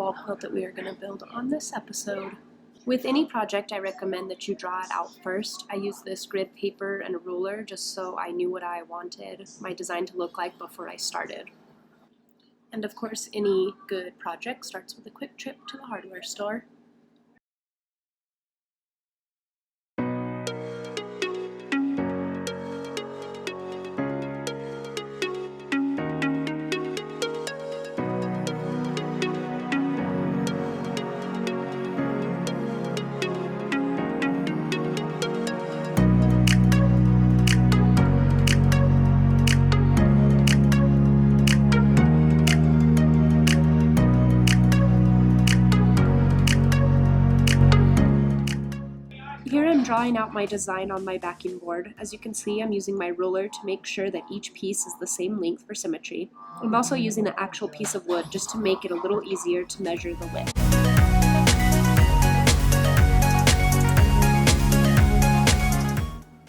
wall quilt that we are going to build on this episode. With any project, I recommend that you draw it out first. I used this grid paper and a ruler just so I knew what I wanted my design to look like before I started. And of course, any good project starts with a quick trip to the hardware store. Here I'm drawing out my design on my backing board. As you can see, I'm using my ruler to make sure that each piece is the same length for symmetry. I'm also using an actual piece of wood just to make it a little easier to measure the width.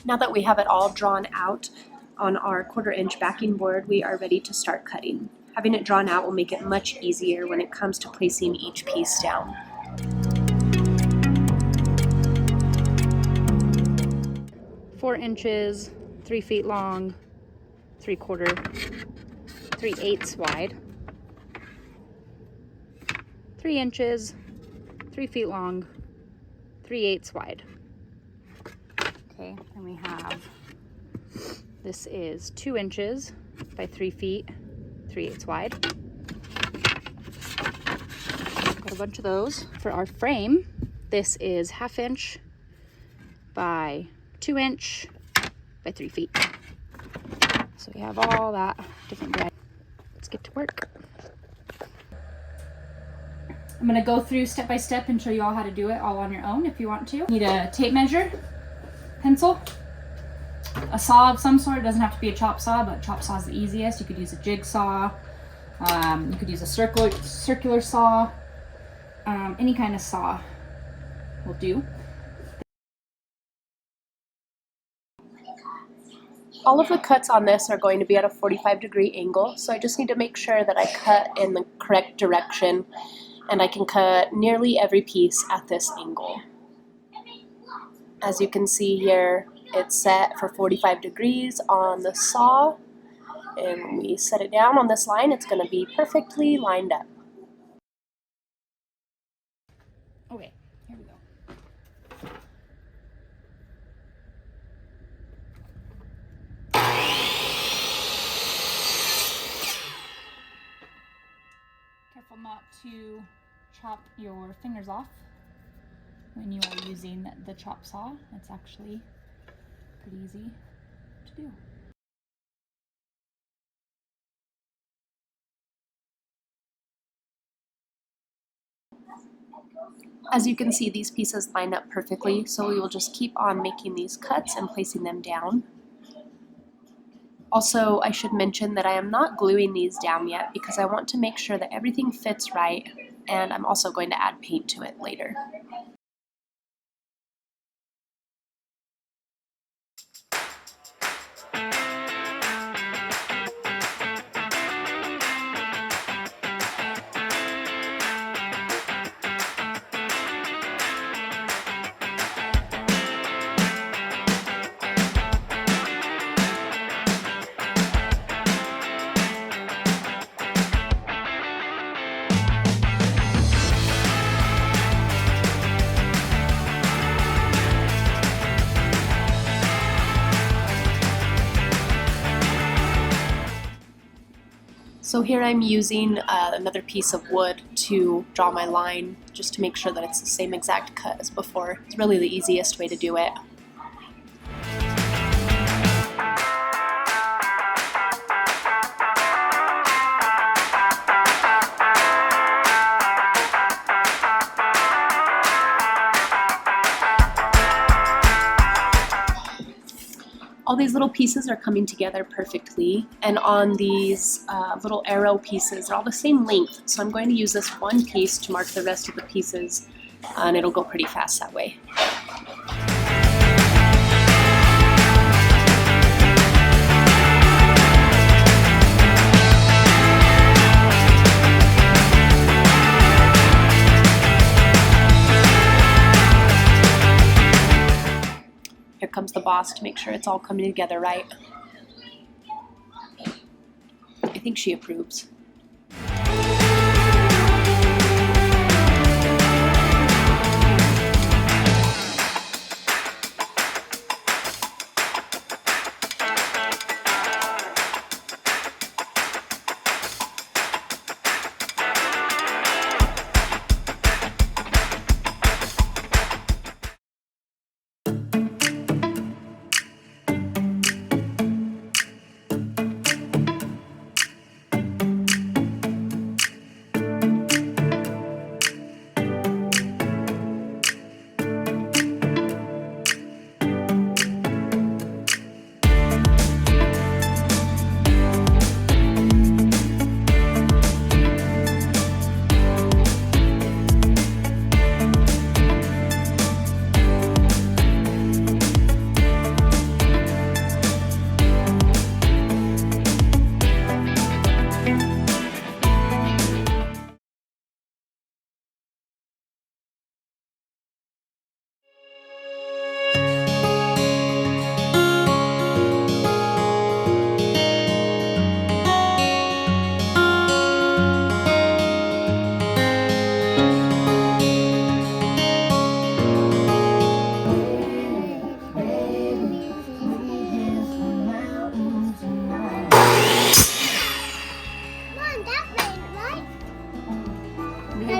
Now that we have it all drawn out on our 1/4 inch backing board, we are ready to start cutting. Having it drawn out will make it much easier when it comes to placing each piece down. Four inches, 3 feet long, 3/4, 3/8 wide. 3 inches, 3 feet long, 3/8 wide. Okay, and we have, this is 2 inches by 3 feet, 3/8 wide. Got a bunch of those. For our frame, this is 1/2 inch by 2 inch by 3 feet. So we have all that different variety. Let's get to work. I'm gonna go through step by step and show you all how to do it all on your own if you want to. You need a tape measure, pencil, a saw of some sort. It doesn't have to be a chop saw, but chop saw is the easiest. You could use a jigsaw. You could use a circular saw. Any kind of saw will do. All of the cuts on this are going to be at a 45-degree angle, so I just need to make sure that I cut in the correct direction, and I can cut nearly every piece at this angle. As you can see here, it's set for 45 degrees on the saw, and when we set it down on this line, it's going to be perfectly lined up. Okay, here we go. Careful not to chop your fingers off when you are using the chop saw. It's actually pretty easy to do. As you can see, these pieces line up perfectly, so we will just keep on making these cuts and placing them down. Also, I should mention that I am not gluing these down yet because I want to make sure that everything fits right, and I'm also going to add paint to it later. So here I'm using another piece of wood to draw my line, just to make sure that it's the same exact cut as before. It's really the easiest way to do it. All these little pieces are coming together perfectly, and on these little arrow pieces, they're all the same length, so I'm going to use this one piece to mark the rest of the pieces, and it'll go pretty fast that way. Here comes the boss to make sure it's all coming together right. I think she approves.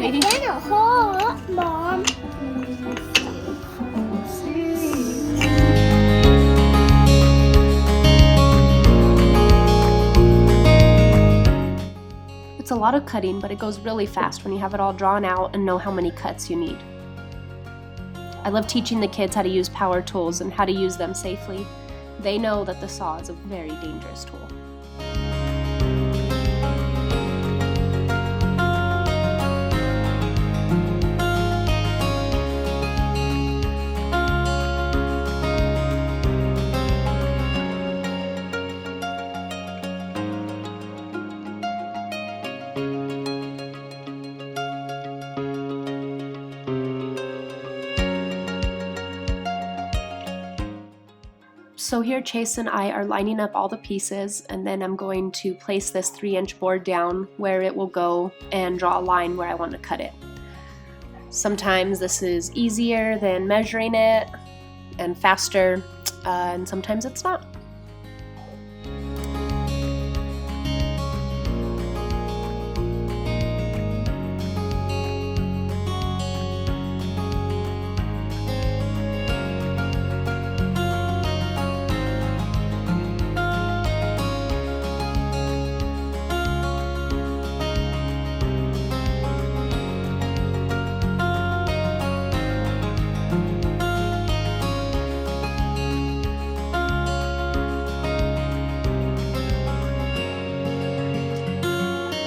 It's been a whole lot, Mom. It's a lot of cutting, but it goes really fast when you have it all drawn out and know how many cuts you need. I love teaching the kids how to use power tools and how to use them safely. They know that the saw is a very dangerous tool. So here Chase and I are lining up all the pieces, and then I'm going to place this 3-inch board down where it will go and draw a line where I want to cut it. Sometimes this is easier than measuring it and faster, and sometimes it's not.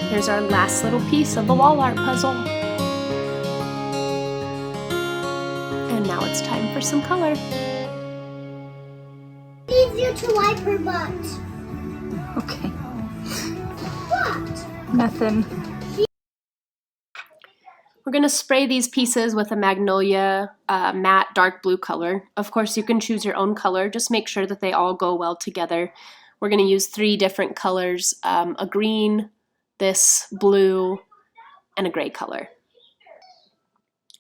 Here's our last little piece of the wall art puzzle. And now it's time for some color. Easier to wipe her butt. Okay. What? Nothing. We're going to spray these pieces with a Magnolia matte dark blue color. Of course, you can choose your own color. Just make sure that they all go well together. We're going to use 3 different colors, a green, this blue, and a gray color.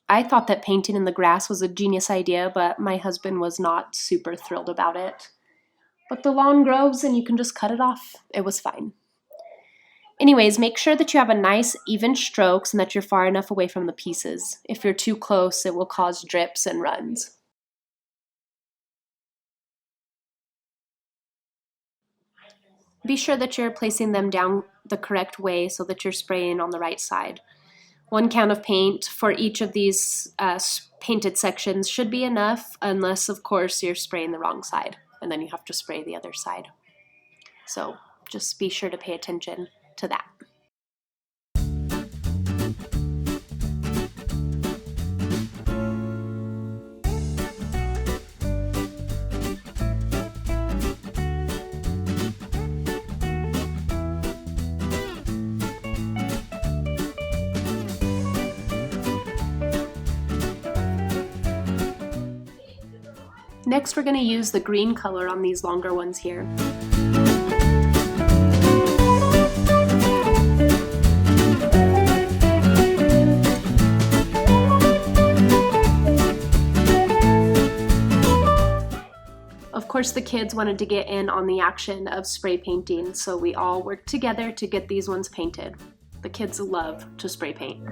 I thought that painting in the grass was a genius idea, but my husband was not super thrilled about it. But the lawn grows and you can just cut it off. It was fine. Anyways, make sure that you have a nice even strokes and that you're far enough away from the pieces. If you're too close, it will cause drips and runs. Be sure that you're placing them down the correct way so that you're spraying on the right side. 1 can of paint for each of these painted sections should be enough, unless of course you're spraying the wrong side and then you have to spray the other side. So just be sure to pay attention to that. Next, we're going to use the green color on these longer ones here. Of course, the kids wanted to get in on the action of spray painting, so we all worked together to get these ones painted. The kids love to spray paint.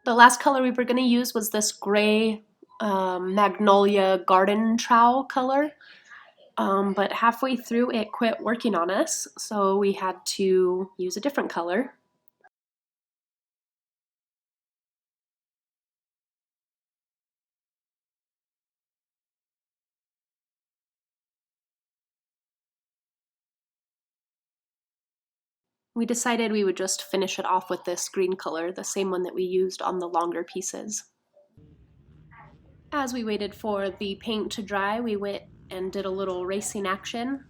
The last color we were going to use was this gray magnolia garden trowel color, but halfway through it quit working on us, so we had to use a different color. We decided we would just finish it off with this green color, the same one that we used on the longer pieces. As we waited for the paint to dry, we went and did a little racing action.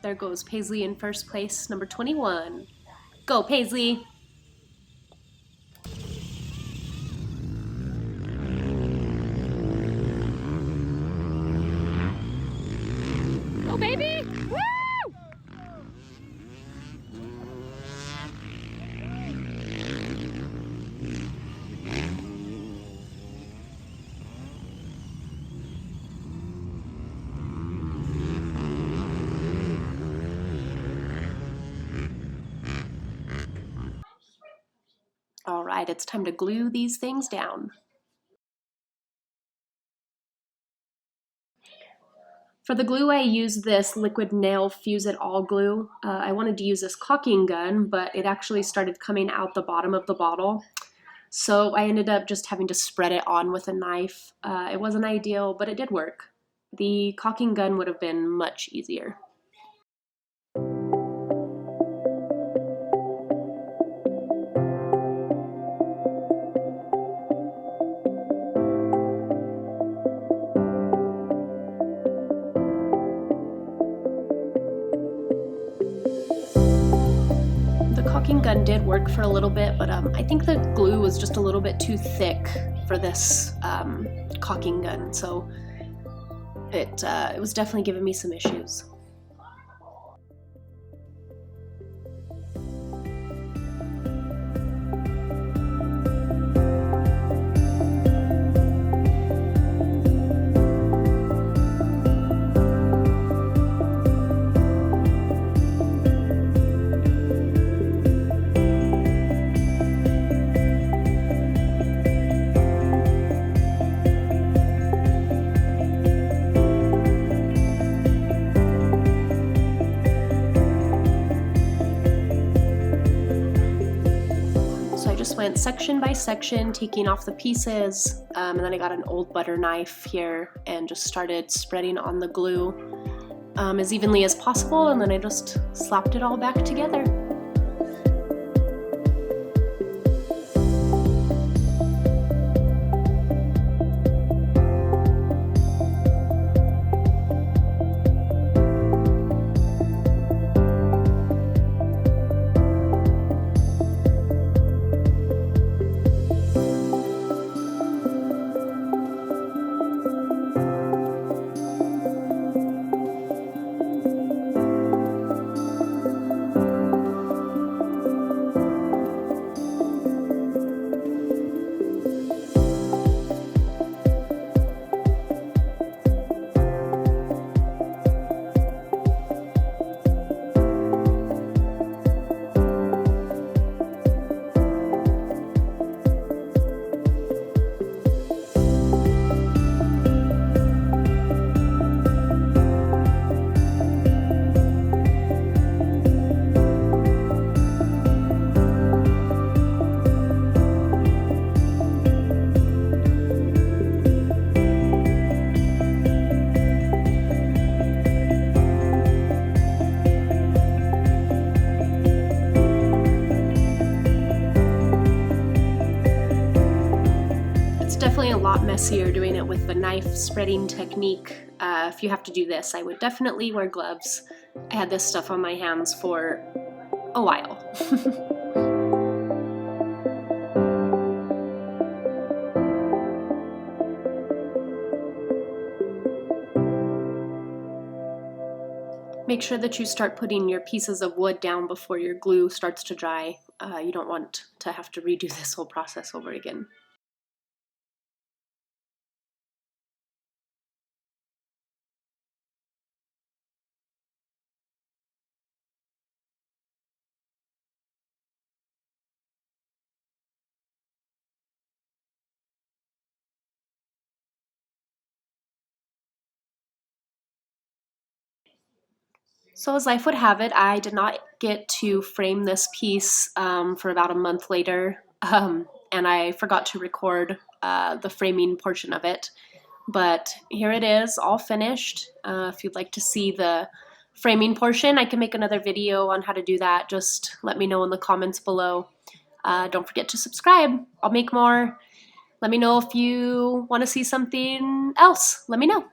There goes Paisley in first place, number 21. Go, Paisley! Go, baby! Woo! All right, it's time to glue these things down. For the glue, I used this liquid nail fuse-it-all glue. I wanted to use this caulking gun, but it actually started coming out the bottom of the bottle. So I ended up just having to spread it on with a knife. It wasn't ideal, but it did work. The caulking gun would have been much easier. Caulking gun did work for a little bit, but I think the glue was just a little bit too thick for this caulking gun, so it was definitely giving me some issues. Went section by section, taking off the pieces, and then I got an old butter knife here and just started spreading on the glue as evenly as possible, and then I just slapped it all back together. a lot messier doing it with the knife spreading technique. If you have to do this, I would definitely wear gloves. I had this stuff on my hands for a while. Make sure that you start putting your pieces of wood down before your glue starts to dry. You don't want to have to redo this whole process over again. So as life would have it, I did not get to frame this piece for about a month later, and I forgot to record the framing portion of it. But here it is, all finished. If you'd like to see the framing portion, I can make another video on how to do that. Just let me know in the comments below. Don't forget to subscribe. I'll make more. Let me know if you want to see something else. Let me know.